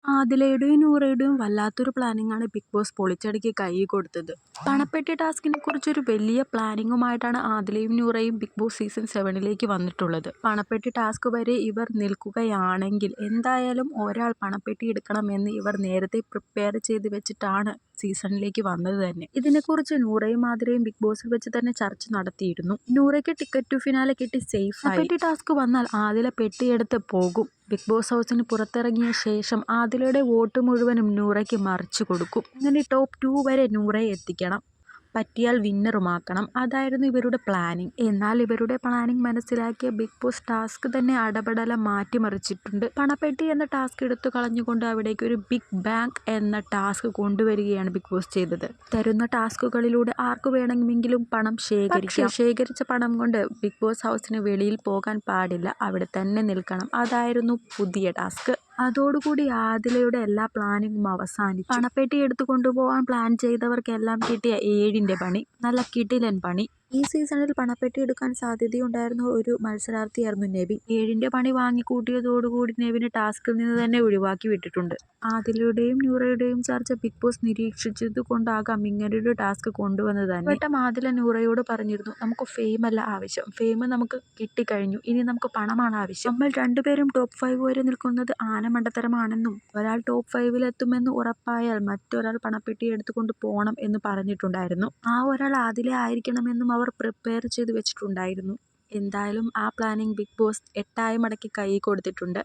ആദിലയുടെയും നൂറയുടെയും വല്ലാത്തൊരു പ്ലാനിങ്ങാണ് big boss പൊളിച്ചടുക്കി കൈ കൊടുത്തത്. പണപ്പെട്ടി ടാസ്കിനെ കുറിച്ചൊരു വലിയ പ്ലാനിങ്ങുമായിട്ടാണ് ആദിലയും നൂറയും ബിഗ് ബോസ് സീസൺ 7ലേക്ക് വന്നിട്ടുള്ളത്. പണപ്പെട്ടി ടാസ്ക് വരെ ഇവർ നിൽക്കുകയാണെങ്കിൽ എന്തായാലും ഒരാൾ പണപ്പെട്ടി എടുക്കണമെന്ന് ഇവർ നേരത്തെ പ്രിപ്പയർ ചെയ്ത് വെച്ചിട്ടാണ് സീസണിലേക്ക് വന്നത് തന്നെ. ഇതിനെക്കുറിച്ച് നൂറയും ആദിലയും ബിഗ് ബോസിൽ വെച്ച് തന്നെ ചർച്ച നടത്തിയിരുന്നു. നൂറയ്ക്ക് ടിക്കറ്റ് ടു ഫിനാലെ കിട്ടി സേഫായി. പണപ്പെട്ടി ടാസ്ക് വന്നാൽ ആദില പെട്ടിയെടുത്ത് പോകും. ബിഗ് ബോസ് ഹൗസിന് പുറത്തിറങ്ങിയ ശേഷം ആദിലയുടെ വോട്ട് മുഴുവനും നൂറയ്ക്ക് മറിച്ചു കൊടുക്കും. അങ്ങനെ ടോപ്പ് 2 വരെ നൂറയെ എത്തിക്കണം. പറ്റിയാൽ വിന്നറുമാക്കണം. അതായിരുന്നു ഇവരുടെ പ്ലാനിങ്. എന്നാൽ ഇവരുടെ പ്ലാനിങ് മനസ്സിലാക്കിയ ബിഗ് ബോസ് ടാസ്ക് തന്നെ അടപടലം മാറ്റിമറിച്ചിട്ടുണ്ട്. പണപ്പെട്ടി എന്ന ടാസ്ക് എടുത്തു കളഞ്ഞുകൊണ്ട് അവിടേക്ക് ഒരു ബിഗ് ബാങ്ക് എന്ന ടാസ്ക് കൊണ്ടുവരികയാണ് ബിഗ് ബോസ് ചെയ്തത്. തരുന്ന ടാസ്കുകളിലൂടെ ആർക്കു വേണമെങ്കിലും പണം ശേഖരിക്കാം. ശേഖരിച്ച പണം കൊണ്ട് ബിഗ് ബോസ് ഹൗസിന് വെളിയിൽ പോകാൻ പാടില്ല, അവിടെ തന്നെ നിൽക്കണം. അതായിരുന്നു പുതിയ ടാസ്ക്. അതോടുകൂടി ആദിലയുടെ എല്ലാ പ്ലാനിങ്ങും അവസാനിച്ചു. പണപ്പെട്ടി എടുത്തു കൊണ്ടുപോകാൻ പ്ലാൻ ചെയ്തവർക്കെല്ലാം കിട്ടിയ 7ന്റെ പണി. നല്ല കിടിലൻ പണി. ഈ സീസണിൽ പണപ്പെട്ടി എടുക്കാൻ സാധ്യതയുണ്ടായിരുന്ന ഒരു മത്സരാർത്ഥിയായിരുന്നു നെവിൻ. 7ന്റെ പണി വാങ്ങിക്കൂട്ടിയതോടുകൂടി നെവിനെ ടാസ്കിൽ നിന്ന് തന്നെ ഒഴിവാക്കി വിട്ടിട്ടുണ്ട്. ആദിലയുടെയും നൂറയുടെയും ചർച്ച ബിഗ് ബോസ് നിരീക്ഷിച്ചത് കൊണ്ടാകാം ഇങ്ങനൊരു ടാസ്ക് കൊണ്ടുവന്നത് തന്നെ. വട്ടം ആദില നൂറയോട് പറഞ്ഞിരുന്നു, നമുക്ക് ഫെയിം അല്ല ആവശ്യം, ഫെയിം നമുക്ക് കിട്ടിക്കഴിഞ്ഞു, ഇനി നമുക്ക് പണമാണ് ആവശ്യം. നമ്മൾ രണ്ടുപേരും ടോപ്പ് 5 വരെ നിൽക്കുന്നത് ആനമണ്ടത്തരമാണെന്നും ഒരാൾ ടോപ്പ് 5 എത്തുമെന്ന് ഉറപ്പായാൽ മറ്റൊരാൾ പണപ്പെട്ടി എടുത്തുകൊണ്ട് പോകണം എന്ന് പറഞ്ഞിട്ടുണ്ടായിരുന്നു. ആ ഒരാൾ ആദില ആയിരിക്കണമെന്നും അവർ പ്രിപ്പയർ ചെയ്ത് വെച്ചിട്ടുണ്ടായിരുന്നു. എന്തായാലും ആ പ്ലാനിങ് ബിഗ് ബോസ് 8 ആയി മടക്കി കൈ കൊടുത്തിട്ടുണ്ട്.